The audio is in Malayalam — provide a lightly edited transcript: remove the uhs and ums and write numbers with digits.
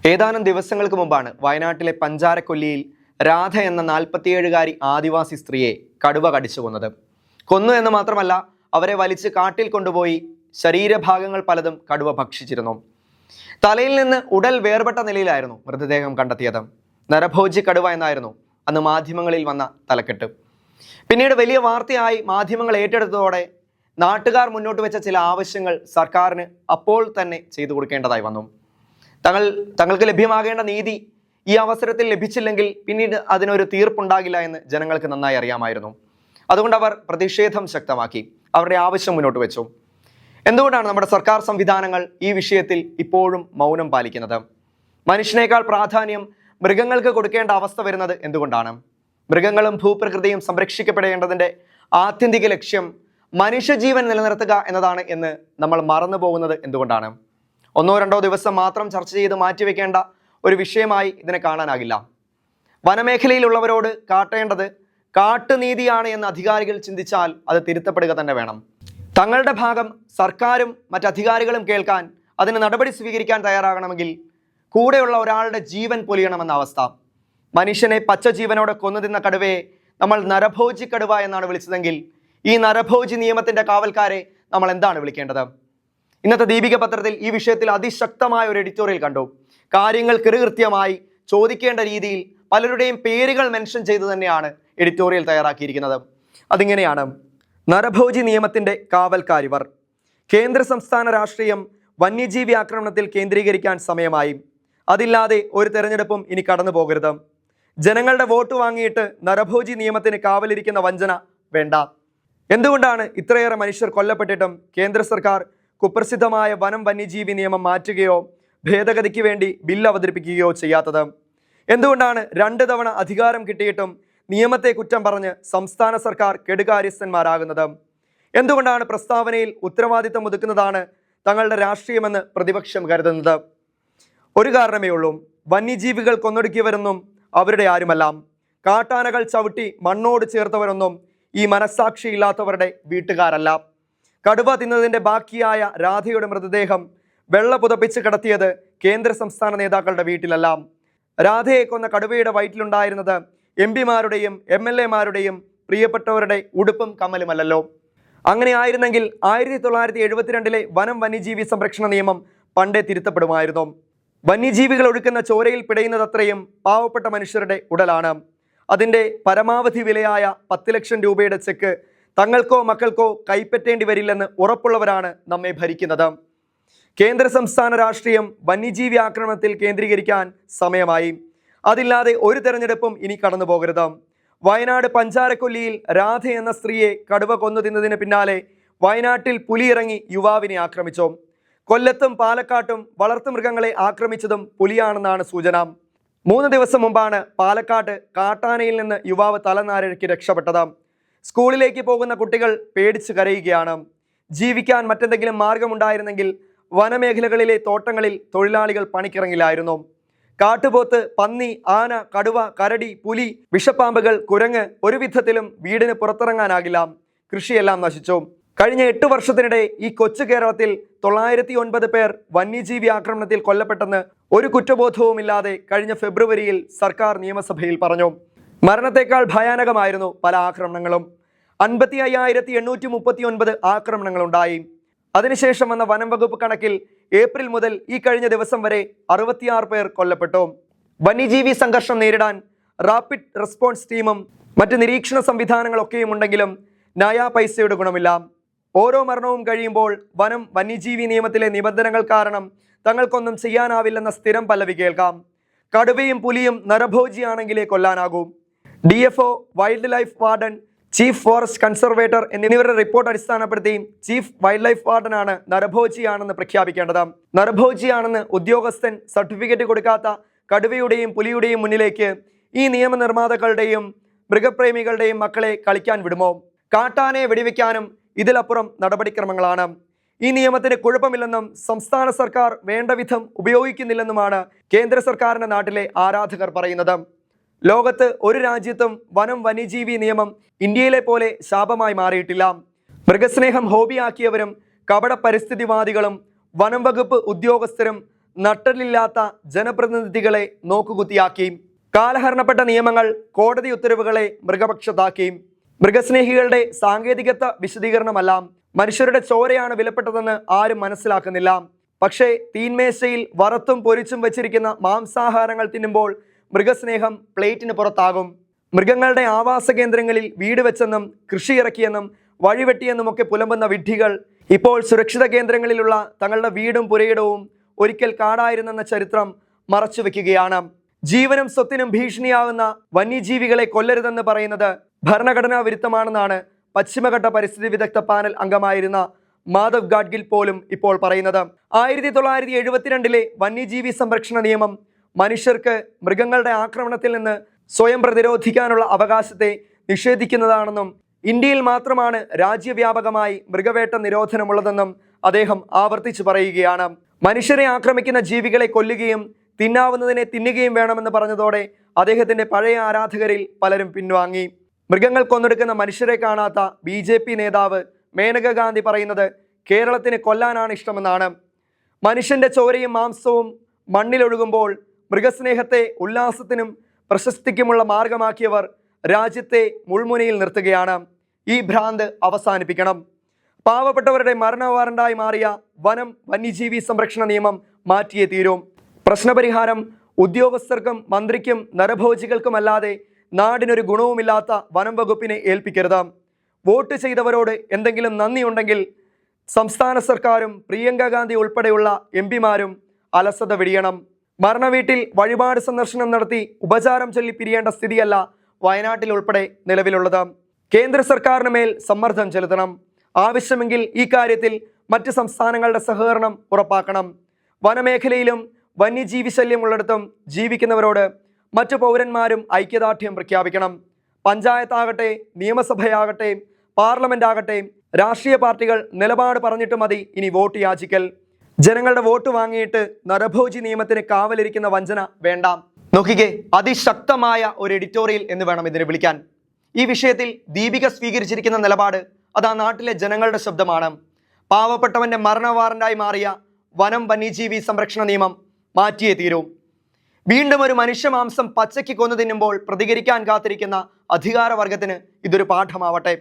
ഏതാനും ദിവസങ്ങൾക്ക് മുമ്പാണ് വയനാട്ടിലെ പഞ്ചാരക്കൊല്ലിയിൽ രാധ എന്ന 47-കാരി ആദിവാസി സ്ത്രീയെ കടുവ കടിച്ചു കൊന്നത്. കൊന്നു എന്ന് മാത്രമല്ല, അവരെ വലിച്ച് കാട്ടിൽ കൊണ്ടുപോയി ശരീരഭാഗങ്ങൾ പലതും കടുവ ഭക്ഷിച്ചിരുന്നു. തലയിൽ നിന്ന് ഉടൽ വേർപെട്ട നിലയിലായിരുന്നു മൃതദേഹം കണ്ടെത്തിയത്. നരഭോജി കടുവ എന്നായിരുന്നു അന്ന് മാധ്യമങ്ങളിൽ വന്ന തലക്കെട്ട്. പിന്നീട് വലിയ വാർത്തയായി മാധ്യമങ്ങൾ ഏറ്റെടുത്തതോടെ നാട്ടുകാർ മുന്നോട്ട് വെച്ച ചില ആവശ്യങ്ങൾ സർക്കാരിന് അപ്പോൾ തന്നെ ചെയ്തു കൊടുക്കേണ്ടതായി വന്നു. തങ്ങൾക്ക് ലഭ്യമാകേണ്ട നീതി ഈ അവസരത്തിൽ ലഭിച്ചില്ലെങ്കിൽ പിന്നീട് അതിനൊരു തീർപ്പുണ്ടാകില്ല എന്ന് ജനങ്ങൾക്ക് നന്നായി അറിയാമായിരുന്നു. അതുകൊണ്ട് അവർ പ്രതിഷേധം ശക്തമാക്കി, അവരുടെ ആവശ്യം മുന്നോട്ട് വെച്ചു. എന്തുകൊണ്ടാണ് നമ്മുടെ സർക്കാർ സംവിധാനങ്ങൾ ഈ വിഷയത്തിൽ ഇപ്പോഴും മൗനം പാലിക്കുന്നത്? മനുഷ്യനേക്കാൾ പ്രാധാന്യം മൃഗങ്ങൾക്ക് കൊടുക്കേണ്ട അവസ്ഥ വരുന്നത് എന്തുകൊണ്ടാണ്? മൃഗങ്ങളും ഭൂപ്രകൃതിയും സംരക്ഷിക്കപ്പെടേണ്ടതിൻ്റെ ആത്യന്തിക ലക്ഷ്യം മനുഷ്യജീവൻ നിലനിർത്തുക എന്നതാണ് എന്ന് നമ്മൾ മറന്നു പോകുന്നത് എന്തുകൊണ്ടാണ്? ഒന്നോ രണ്ടോ ദിവസം മാത്രം ചർച്ച ചെയ്ത് മാറ്റിവെക്കേണ്ട ഒരു വിഷയമായി ഇതിനെ കാണാനാകില്ല. വനമേഖലയിലുള്ളവരോട് കാട്ടേണ്ടത് കാട്ടുനീതിയാണ് എന്ന് അധികാരികൾ ചിന്തിച്ചാൽ അത് തിരുത്തപ്പെടുക തന്നെ വേണം. തങ്ങളുടെ ഭാഗം സർക്കാരും മറ്റധികാരികളും കേൾക്കാൻ, അതിന് നടപടി സ്വീകരിക്കാൻ തയ്യാറാകണമെങ്കിൽ കൂടെയുള്ള ഒരാളുടെ ജീവൻ പൊലിയണമെന്ന അവസ്ഥ. മനുഷ്യനെ പച്ച ജീവനോടെ കൊന്നു തിന്ന കടുവയെ നമ്മൾ നരഭോജി കടുവ എന്നാണ് വിളിച്ചതെങ്കിൽ ഈ നരഭോജി നിയമത്തിന്റെ കാവൽക്കാരെ നമ്മൾ എന്താണ് വിളിക്കേണ്ടത്? ഇന്നത്തെ ദീപിക പത്രത്തിൽ ഈ വിഷയത്തിൽ അതിശക്തമായ ഒരു എഡിറ്റോറിയൽ കണ്ടു. കാര്യങ്ങൾ കൃത്യമായി ചോദിക്കേണ്ട രീതിയിൽ പലരുടെയും പേരുകൾ മെൻഷൻ ചെയ്തു തന്നെയാണ് എഡിറ്റോറിയൽ തയ്യാറാക്കിയിരിക്കുന്നത്. അതിങ്ങനെയാണ്: നരഭോജി നിയമത്തിന്റെ കാവൽക്കാരിവർ. കേന്ദ്ര സംസ്ഥാന രാഷ്ട്രീയം വന്യജീവി ആക്രമണത്തിൽ കേന്ദ്രീകരിക്കാൻ സമയമായി. അതില്ലാതെ ഒരു തെരഞ്ഞെടുപ്പും ഇനി കടന്നു പോകരുത്. ജനങ്ങളുടെ വോട്ട് വാങ്ങിയിട്ട് നരഭോജി നിയമത്തിന് കാവലിരിക്കുന്ന വഞ്ചന വേണ്ട. എന്തുകൊണ്ടാണ് ഇത്രയേറെ മനുഷ്യർ കൊല്ലപ്പെട്ടിട്ടും കേന്ദ്ര സർക്കാർ കുപ്രസിദ്ധമായ വനം വന്യജീവി നിയമം മാറ്റുകയോ ഭേദഗതിക്ക് വേണ്ടി ബില്ല് അവതരിപ്പിക്കുകയോ ചെയ്യാത്തത്? എന്തുകൊണ്ടാണ് 2 തവണ അധികാരം കിട്ടിയിട്ടും നിയമത്തെ കുറ്റം പറഞ്ഞ് സംസ്ഥാന സർക്കാർ കെടുകാര്യസ്ഥന്മാരാകുന്നത്? എന്തുകൊണ്ടാണ് പ്രസ്താവനയിൽ ഉത്തരവാദിത്തം ഒതുക്കുന്നതാണ് തങ്ങളുടെ രാഷ്ട്രീയമെന്ന് പ്രതിപക്ഷം കരുതുന്നത്? ഒരു കാരണമേ ഉള്ളൂ: വന്യജീവികൾ കൊന്നൊടുക്കിയവരൊന്നും അവരുടെ ആരുമല്ല. കാട്ടാനകൾ ചവിട്ടി മണ്ണോട് ചേർത്തവരൊന്നും ഈ മനസ്സാക്ഷിയില്ലാത്തവരുടെ വീട്ടുകാരല്ല. കടുവ തിന്നതിൻ്റെ ബാക്കിയായ രാധയുടെ മൃതദേഹം വെള്ള പുതപ്പിച്ച് കിടത്തിയത് കേന്ദ്ര സംസ്ഥാന നേതാക്കളുടെ വീട്ടിലല്ല. രാധയെ കൊന്ന കടുവയുടെ വയറ്റിലുണ്ടായിരുന്നത് MP-മാരുടെയും MLA-മാരുടെയും പ്രിയപ്പെട്ടവരുടെ ഉടുപ്പും കമ്മലുമല്ലല്ലോ. അങ്ങനെ ആയിരുന്നെങ്കിൽ 1972 വനം വന്യജീവി സംരക്ഷണ നിയമം പണ്ടേ തിരുത്തപ്പെടുമായിരുന്നു. വന്യജീവികൾ ഒഴുക്കുന്ന ചോരയിൽ പിടയുന്നതത്രയും പാവപ്പെട്ട മനുഷ്യരുടെ ഉടലാണ്. അതിൻ്റെ പരമാവധി വിലയായ 10 ലക്ഷം രൂപയുടെ ചെക്ക് തങ്ങൾക്കോ മക്കൾക്കോ കൈപ്പറ്റേണ്ടി വരില്ലെന്ന് ഉറപ്പുള്ളവരാണ് നമ്മെ ഭരിക്കുന്നത്. കേന്ദ്ര സംസ്ഥാന രാഷ്ട്രീയം വന്യജീവി ആക്രമണത്തിൽ കേന്ദ്രീകരിക്കാൻ സമയമായി. അതില്ലാതെ ഒരു തെരഞ്ഞെടുപ്പും ഇനി കടന്നു പോകരുത്. വയനാട് പഞ്ചാരക്കൊല്ലിയിൽ രാധ എന്ന സ്ത്രീയെ കടുവ കൊന്നു തിന്നതിന് പിന്നാലെ വയനാട്ടിൽ പുലിയിറങ്ങി യുവാവിനെ ആക്രമിച്ചു. കൊല്ലത്തും പാലക്കാട്ടും വളർത്തുമൃഗങ്ങളെ ആക്രമിച്ചതും പുലിയാണെന്നാണ് സൂചന. 3 ദിവസം മുമ്പാണ് പാലക്കാട്ട് കാട്ടാനയിൽ നിന്ന് യുവാവ് തലനാരിഴയ്ക്ക് രക്ഷപ്പെട്ടത്. സ്കൂളിലേക്ക് പോകുന്ന കുട്ടികൾ പേടിച്ച് കരയുകയാണ്. ജീവിക്കാൻ മറ്റെന്തെങ്കിലും മാർഗമുണ്ടായിരുന്നെങ്കിൽ വനമേഖലകളിലെ തോട്ടങ്ങളിൽ തൊഴിലാളികൾ പണിക്കിറങ്ങില്ലായിരുന്നു. കാട്ടുപോത്ത്, പന്നി, ആന, കടുവ, കരടി, പുലി, വിഷപ്പാമ്പുകൾ, കുരങ്ങ്, ഒരു വിധത്തിലും വീടിന് പുറത്തിറങ്ങാനാകില്ല. കൃഷിയെല്ലാം നശിച്ചു. കഴിഞ്ഞ 8 വർഷത്തിനിടെ ഈ കൊച്ചു കേരളത്തിൽ 909 പേർ വന്യജീവി ആക്രമണത്തിൽ കൊല്ലപ്പെട്ടെന്ന് ഒരു കുറ്റബോധവുമില്ലാതെ കഴിഞ്ഞ ഫെബ്രുവരിയിൽ സർക്കാർ നിയമസഭയിൽ പറഞ്ഞു. മരണത്തെക്കാൾ ഭയാനകമായിരുന്നു പല ആക്രമണങ്ങളും. 55,839 ആക്രമണങ്ങളുണ്ടായി. അതിനുശേഷം വന്ന വനം വകുപ്പ് കണക്കിൽ ഏപ്രിൽ മുതൽ ഈ കഴിഞ്ഞ ദിവസം വരെ 66 പേർ കൊല്ലപ്പെട്ടു. വന്യജീവി സംഘർഷം നേരിടാൻ റാപ്പിഡ് റെസ്പോൺസ് ടീമും മറ്റ് നിരീക്ഷണ സംവിധാനങ്ങളൊക്കെയും ഉണ്ടെങ്കിലും നയാ പൈസയുടെ ഗുണമില്ല. ഓരോ മരണവും കഴിയുമ്പോൾ വനം വന്യജീവി നിയമത്തിലെ നിബന്ധനകൾ കാരണം തങ്ങൾക്കൊന്നും ചെയ്യാനാവില്ലെന്ന സ്ഥിരം പല്ലവി കേൾക്കാം. കടുവയും പുലിയും നരഭോജിയാണെങ്കിലേ കൊല്ലാനാകൂ. DFO, wild life warden, chief forest conservator എന്നിവരുടെ റിപ്പോർട്ട് അടിസ്ഥാനപ്പെടുത്തി ചീഫ് വൈൽഡ് ലൈഫ് വാർഡനാണ് നരഭോജിയാണെന്ന് പ്രഖ്യാപിക്കേണ്ടത്. നരഭോജിയാണെന്ന് ഉദ്യോഗസ്ഥൻ സർട്ടിഫിക്കറ്റ് കൊടുക്കാത്ത കടുവയുടെയും പുലിയുടെയും മുന്നിലേക്ക് ഈ നിയമനിർമ്മാതാക്കളുടെയും മൃഗപ്രേമികളുടെയും മക്കളെ കളിക്കാൻ വിടുമോ? കാട്ടാനയെ വെടിവെക്കാനും ഇതിലപ്പുറം നടപടിക്രമങ്ങളാണ്. ഈ നിയമത്തിന് കുഴപ്പമില്ലെന്നും സംസ്ഥാന സർക്കാർ വേണ്ട വിധം ഉപയോഗിക്കുന്നില്ലെന്നുമാണ് കേന്ദ്ര സർക്കാരിൻ്റെ നാട്ടിലെ ആരാധകർ പറയുന്നത്. ലോകത്ത് ഒരു രാജ്യത്തും വനം വന്യജീവി നിയമം ഇന്ത്യയിലെ പോലെ ശാപമായി മാറിയിട്ടില്ല. മൃഗസ്നേഹം ഹോബിയാക്കിയവരും കപട പരിസ്ഥിതിവാദികളും വനം വകുപ്പ് ഉദ്യോഗസ്ഥരും നട്ടലില്ലാത്ത ജനപ്രതിനിധികളെ നോക്കുകുത്തിയാക്കി. കാലഹരണപ്പെട്ട നിയമങ്ങൾ, കോടതി ഉത്തരവുകളെ മൃഗപക്ഷത്താക്കി. മൃഗസ്നേഹികളുടെ സാങ്കേതികത്വ വിശദീകരണമല്ല, മനുഷ്യരുടെ ചോരയാണ് വിലപ്പെട്ടതെന്ന് ആരും മനസ്സിലാക്കുന്നില്ല. പക്ഷേ തീന്മേശയിൽ വറുത്തും പൊരിച്ചും വെച്ചിരിക്കുന്ന മാംസാഹാരങ്ങൾ തിന്നുമ്പോൾ മൃഗസ്നേഹം പ്ലേറ്റിന് പുറത്താകും. മൃഗങ്ങളുടെ ആവാസ കേന്ദ്രങ്ങളിൽ വീട് വെച്ചെന്നും കൃഷി ഇറക്കിയെന്നും വഴിവെട്ടിയെന്നുമൊക്കെ പുലമ്പുന്ന വിഡ്ഢികൾ ഇപ്പോൾ സുരക്ഷിത കേന്ദ്രങ്ങളിലുള്ള തങ്ങളുടെ വീടും പുരയിടവും ഒരിക്കൽ കാടായിരുന്നെന്ന ചരിത്രം മറച്ചുവെക്കുകയാണ്. ജീവനും സ്വത്തിനും ഭീഷണിയാകുന്ന വന്യജീവികളെ കൊല്ലരുതെന്ന് പറയുന്നത് ഭരണഘടനാ വിരുദ്ധമാണെന്നാണ് പശ്ചിമഘട്ട പരിസ്ഥിതി വിദഗ്ധ പാനൽ അംഗമായിരുന്ന മാധവ് ഗാഡ്ഗിൽ പോലും ഇപ്പോൾ പറയുന്നത്. 1972 വന്യജീവി സംരക്ഷണ നിയമം മനുഷ്യർക്ക് മൃഗങ്ങളുടെ ആക്രമണത്തിൽ നിന്ന് സ്വയം പ്രതിരോധിക്കാനുള്ള അവകാശത്തെ നിഷേധിക്കുന്നതാണെന്നും ഇന്ത്യയിൽ മാത്രമാണ് രാജ്യവ്യാപകമായി മൃഗവേട്ട നിരോധനമുള്ളതെന്നും അദ്ദേഹം ആവർത്തിച്ചു പറയുകയാണ്. മനുഷ്യരെ ആക്രമിക്കുന്ന ജീവികളെ കൊല്ലുകയും തിന്നാവുന്നതിനെ തിന്നുകയും വേണമെന്ന് പറഞ്ഞതോടെ അദ്ദേഹത്തിന്റെ പഴയ ആരാധകരിൽ പലരും പിൻവാങ്ങി. മൃഗങ്ങൾ കൊന്നൊടുക്കുന്ന മനുഷ്യരെ കാണാത്ത BJP നേതാവ് മേനക ഗാന്ധി പറയുന്നത് കേരളത്തിന് കൊല്ലാനാണ് ഇഷ്ടമെന്നാണ്. മനുഷ്യന്റെ ചോരയും മാംസവും മണ്ണിലൊഴുകുമ്പോൾ മൃഗസ്നേഹത്തെ ഉല്ലാസത്തിനും പ്രശസ്തിക്കുമുള്ള മാർഗമാക്കിയവർ രാജ്യത്തെ മുൾമുനയിൽ നിർത്തുകയാണ്. ഈ ഭ്രാന്ത് അവസാനിപ്പിക്കണം. പാവപ്പെട്ടവരുടെ മരണ വാറണ്ടായി മാറിയ വന്യജീവി സംരക്ഷണ നിയമം മാറ്റിയേ തീരും. പ്രശ്നപരിഹാരം ഉദ്യോഗസ്ഥർക്കും മന്ത്രിക്കും നരഭോജികൾക്കുമല്ലാതെ നാടിനൊരു ഗുണവുമില്ലാത്ത വനം വകുപ്പിനെ ഏൽപ്പിക്കരുത്. വോട്ട് ചെയ്തവരോട് എന്തെങ്കിലും നന്ദിയുണ്ടെങ്കിൽ സംസ്ഥാന സർക്കാരും പ്രിയങ്ക ഗാന്ധി ഉൾപ്പെടെയുള്ള MP-മാരും അലസത വെടിയണം. മരണവീട്ടിൽ വഴിപാട് സന്ദർശനം നടത്തി ഉപചാരം ചൊല്ലി പിരിയേണ്ട സ്ഥിതിയല്ല വയനാട്ടിൽ ഉൾപ്പെടെ നിലവിലുള്ളത്. കേന്ദ്ര സർക്കാരിന് മേൽ സമ്മർദ്ദം ചെലുത്തണം. ആവശ്യമെങ്കിൽ ഈ കാര്യത്തിൽ മറ്റ് സംസ്ഥാനങ്ങളുടെ സഹകരണം ഉറപ്പാക്കണം. വനമേഖലയിലും വന്യജീവി ശല്യമുള്ളിടത്തും ജീവിക്കുന്നവരോട് മറ്റു പൗരന്മാരും ഐക്യദാർഢ്യം പ്രഖ്യാപിക്കണം. പഞ്ചായത്താകട്ടെ, നിയമസഭയാകട്ടെ, പാർലമെന്റ് ആകട്ടെ, രാഷ്ട്രീയ പാർട്ടികൾ നിലപാട് പറഞ്ഞിട്ട് മതി ഇനി വോട്ട് യാചിക്കൽ. ജനങ്ങളുടെ വോട്ട് വാങ്ങിയിട്ട് നരഭോജി നിയമത്തിന് കാവലിരിക്കുന്ന വഞ്ചന വേണ്ട. നോക്കിക്കേ, അതിശക്തമായ ഒരു എഡിറ്റോറിയൽ എന്ന് വേണം ഇതിനെ വിളിക്കാൻ. ഈ വിഷയത്തിൽ ദീപിക സ്വീകരിച്ചിരിക്കുന്ന നിലപാട് അത് ആ നാട്ടിലെ ജനങ്ങളുടെ ശബ്ദമാണ്. പാവപ്പെട്ടവന്റെ മരണ വാറണ്ടായി മാറിയ വന്യജീവി സംരക്ഷണ നിയമം മാറ്റിയേ തീരൂ. വീണ്ടും ഒരു മനുഷ്യമാംസം പച്ചയ്ക്ക് കൊന്നു തിന്നുമ്പോൾ പ്രതികരിക്കാൻ കാത്തിരിക്കുന്ന അധികാരവർഗത്തിന് ഇതൊരു പാഠമാവട്ടെ.